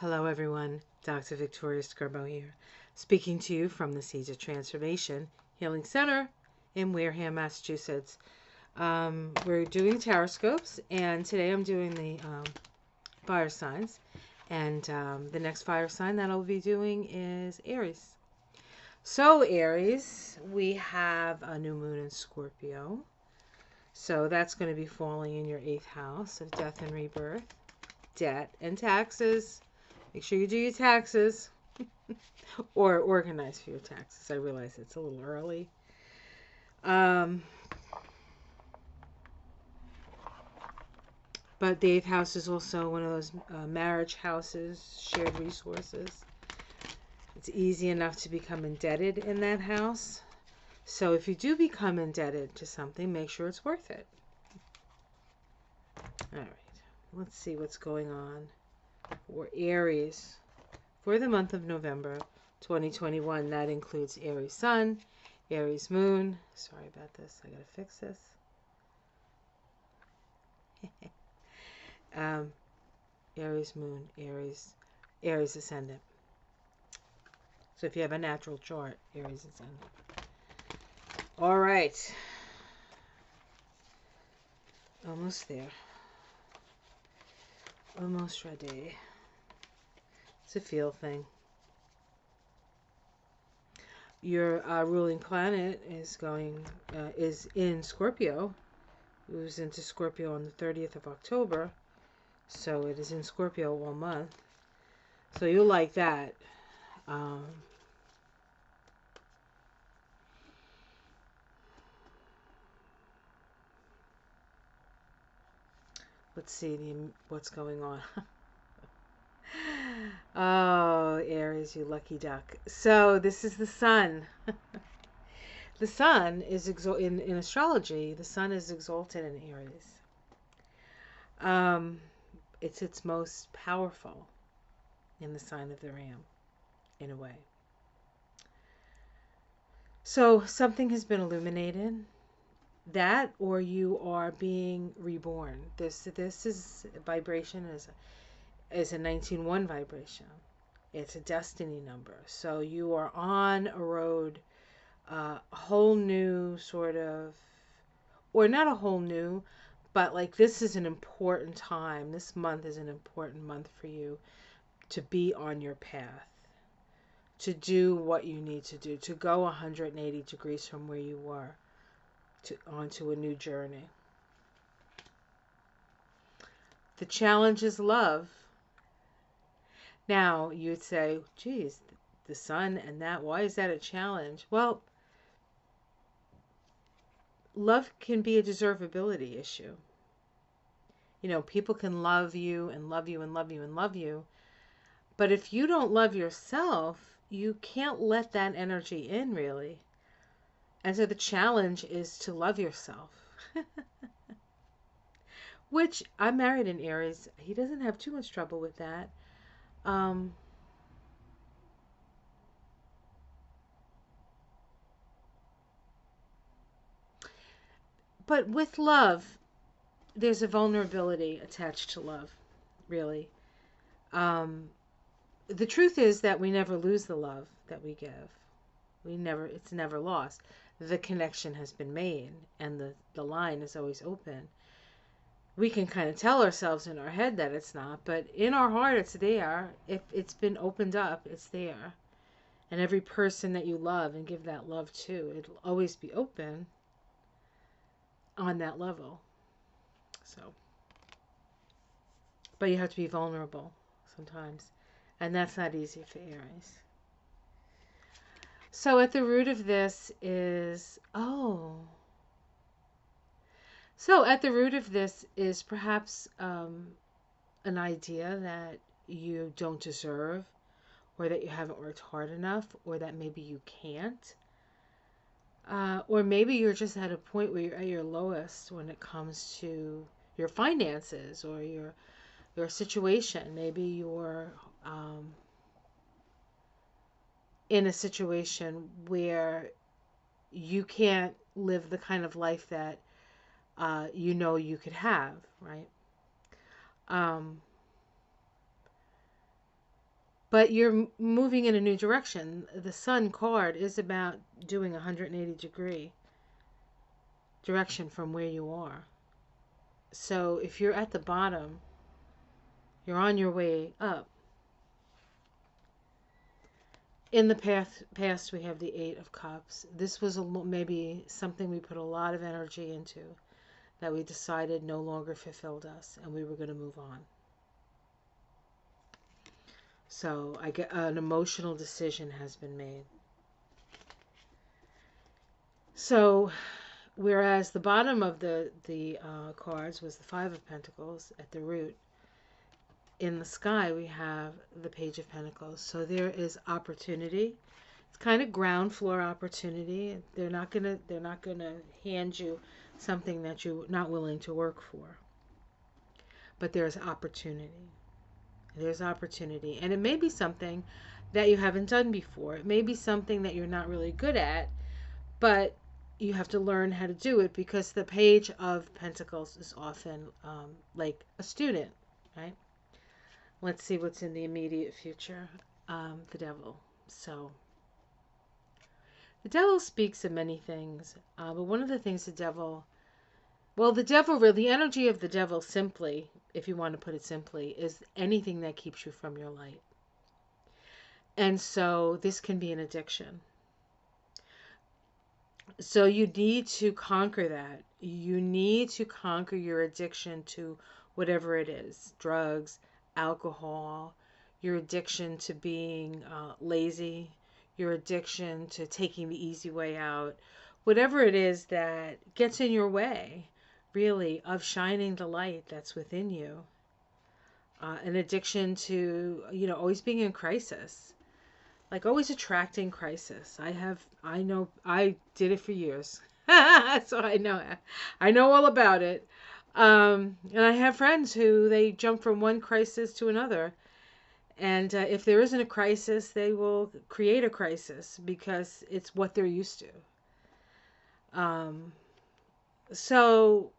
Hello everyone, Dr. Victoria Scurbo here, speaking to you from the Seeds of Transformation Healing Center in Wareham, Massachusetts. We're doing tarot scopes, and today I'm doing the fire signs, and the next fire sign that I'll be doing is Aries. So Aries, we have a new moon in Scorpio, so that's going to be falling in your 8th house of death and rebirth, debt and taxes. Make sure you do your taxes or organize for your taxes. I realize it's a little early. But the 8th house is also one of those marriage houses, shared resources. It's easy enough to become indebted in that house. So if you do become indebted to something, make sure it's worth it. All right, let's see what's going on for Aries for the month of November 2021. That includes Aries Sun, Aries Moon. Sorry about this. I gotta fix this. Aries Moon, Aries Ascendant. So if you have a natural chart, Aries Ascendant. All right. Almost there. Almost ready. It's a feel thing. Your ruling planet is in Scorpio. It was into Scorpio on the 30th of October. So it is in Scorpio all month. So you'll like that. Let's see what's going on. Oh, Aries, you lucky duck. So this is the sun. The sun is in astrology. The sun is exalted in Aries. It's its most powerful in the sign of the Ram, in a way. So something has been illuminated. That, or you are being reborn. This is vibration is a 19-1 vibration. It's a destiny number. So you are on a road, a whole new sort of, or not a whole new, but like this is an important time. This month is an important month for you to be on your path, to do what you need to do, to go 180 degrees from where you were onto a new journey. The challenge is love. Now, you'd say, geez, the sun and that, why is that a challenge? Well, love can be a deservability issue. You know, people can love you and love you and love you and love you. But if you don't love yourself, you can't let that energy in, really. And so the challenge is to love yourself. Which, I'm married in Aries. He doesn't have too much trouble with that. But with love, there's a vulnerability attached to love, really. The truth is that we never lose the love that we give. It's never lost. The connection has been made, and the line is always open. We can kind of tell ourselves in our head that it's not, but in our heart it's there. If it's been opened up, it's there. And every person that you love and give that love to, it'll always be open on that level. So, but you have to be vulnerable sometimes, and that's not easy for Aries. So at the root of this is, so at the root of this is perhaps an idea that you don't deserve, or that you haven't worked hard enough, or that maybe you can't. Or maybe you're just at a point where you're at your lowest when it comes to your finances or your situation. Maybe you're in a situation where you can't live the kind of life that you know you could have, right? but you're moving in a new direction. The Sun card is about doing a 180-degree direction from where you are. So if you're at the bottom, you're on your way up. In the past, we have the Eight of Cups. This was maybe something we put a lot of energy into that we decided no longer fulfilled us, and we were going to move on. So I get an emotional decision has been made. So whereas the bottom of the cards was the Five of Pentacles at the root, in the sky we have the Page of Pentacles. So there is opportunity. It's kind of ground floor opportunity. They're not gonna hand you something that you're not willing to work for. But there's opportunity. There's opportunity. And it may be something that you haven't done before. It may be something that you're not really good at, but you have to learn how to do it, because the Page of Pentacles is often like a student, right? Let's see what's in the immediate future. The Devil. So the Devil speaks of many things, but one of the things the Devil, the energy of the Devil, simply, if you want to put it simply, is anything that keeps you from your light. And so this can be an addiction. So you need to conquer that. You need to conquer your addiction to whatever it is. Drugs, alcohol, your addiction to being lazy, your addiction to taking the easy way out. Whatever it is that gets in your way, really, of shining the light that's within you. An addiction to, always being in crisis. Like always attracting crisis. I know, I did it for years. So I know all about it. And I have friends who they jump from one crisis to another. And if there isn't a crisis, they will create a crisis because it's what they're used to. So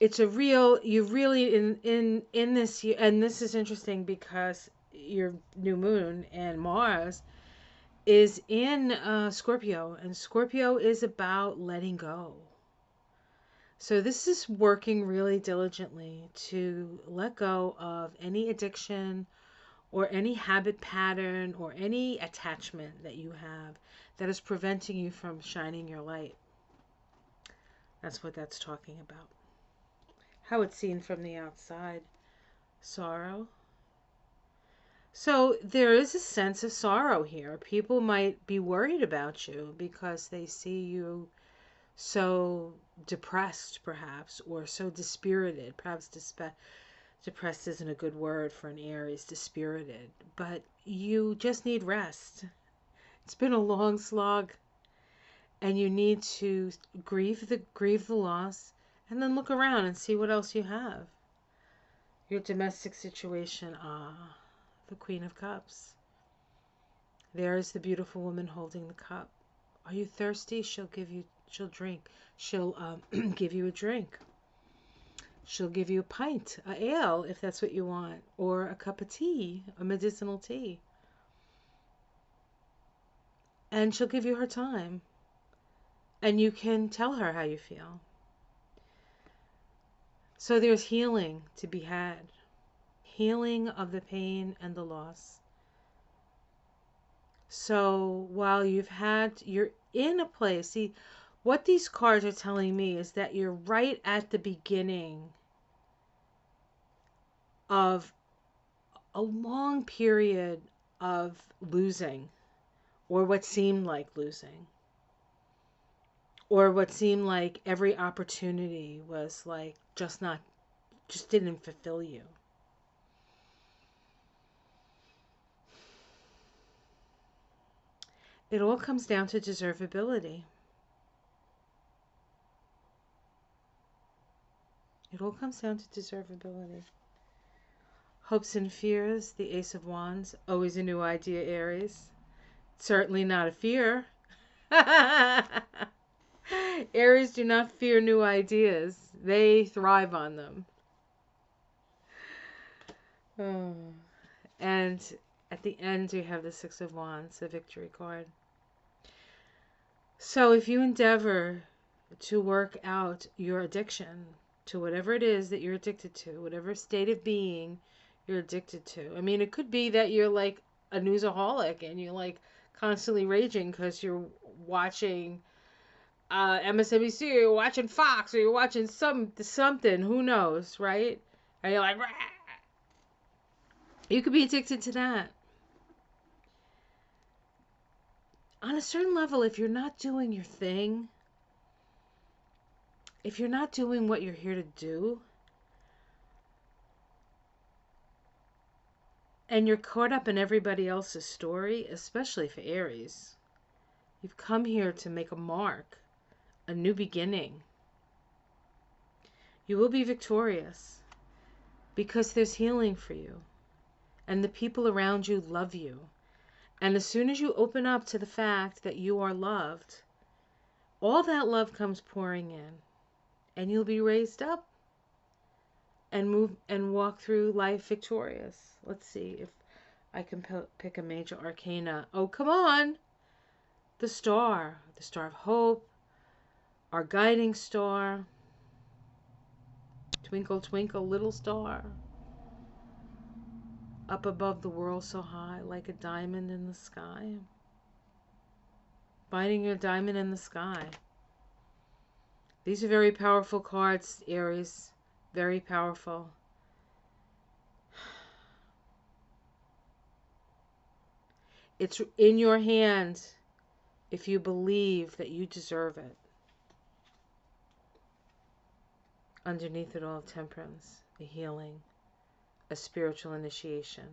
it's a real, you really in this year, and this is interesting because your new moon and Mars is in Scorpio, and Scorpio is about letting go. So this is working really diligently to let go of any addiction or any habit pattern or any attachment that you have that is preventing you from shining your light. That's what that's talking about. How it's seen from the outside. Sorrow. So there is a sense of sorrow here. People might be worried about you because they see you so depressed, perhaps, or so dispirited. Perhaps depressed isn't a good word for an Aries, dispirited. But you just need rest. It's been a long slog, and you need to grieve the loss, and then look around and see what else you have. Your domestic situation, the Queen of Cups. There is the beautiful woman holding the cup. Are you thirsty? She'll drink. She'll give you a drink. She'll give you a pint, a ale, if that's what you want, or a cup of tea, a medicinal tea. And she'll give you her time. And you can tell her how you feel. So there's healing to be had. Healing of the pain and the loss. So while you're in a place, see, what these cards are telling me is that you're right at the beginning of a long period of losing, or what seemed like losing, or what seemed like every opportunity was like just didn't fulfill you. It all comes down to deservability. It all comes down to deservability. Hopes and fears, the Ace of Wands, always a new idea, Aries. Certainly not a fear. Aries do not fear new ideas. They thrive on them. Oh. And at the end, we have the Six of Wands, the Victory card. So if you endeavor to work out your addiction to whatever it is that you're addicted to, whatever state of being you're addicted to. I mean, it could be that you're like a newsaholic and you're like constantly raging because you're watching MSNBC, or you're watching Fox, or you're watching something, who knows, right? And you're like, rah! You could be addicted to that. On a certain level, if you're not doing your thing, if you're not doing what you're here to do, and you're caught up in everybody else's story, especially for Aries, you've come here to make a mark, a new beginning. You will be victorious because there's healing for you, and the people around you love you. And as soon as you open up to the fact that you are loved, all that love comes pouring in, and you'll be raised up and move and walk through life victorious. Let's see if I can pick a major arcana. Oh, come on! The star of hope, our guiding star. Twinkle, twinkle, little star. Up above the world so high, like a diamond in the sky. Finding your diamond in the sky. These are very powerful cards, Aries. Very powerful. It's in your hands if you believe that you deserve it. Underneath it all, temperance, a healing, a spiritual initiation.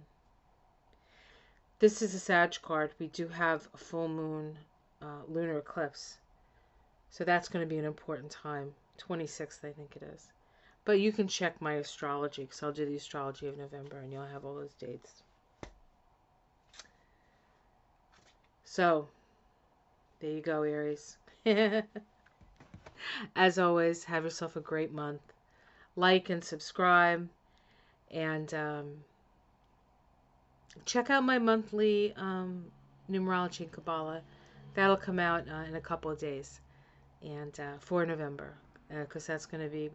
This is a Sag card. We do have a full moon lunar eclipse. So that's going to be an important time. 26th, I think it is. But you can check my astrology because I'll do the astrology of November and you'll have all those dates. So, there you go, Aries. As always, have yourself a great month. Like and subscribe. And check out my monthly numerology and Kabbalah. That'll come out in a couple of days. And for November. Because that's going to be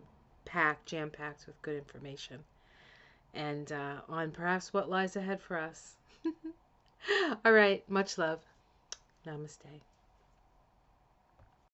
jam-packed with good information. And on perhaps what lies ahead for us. All right. Much love. Namaste.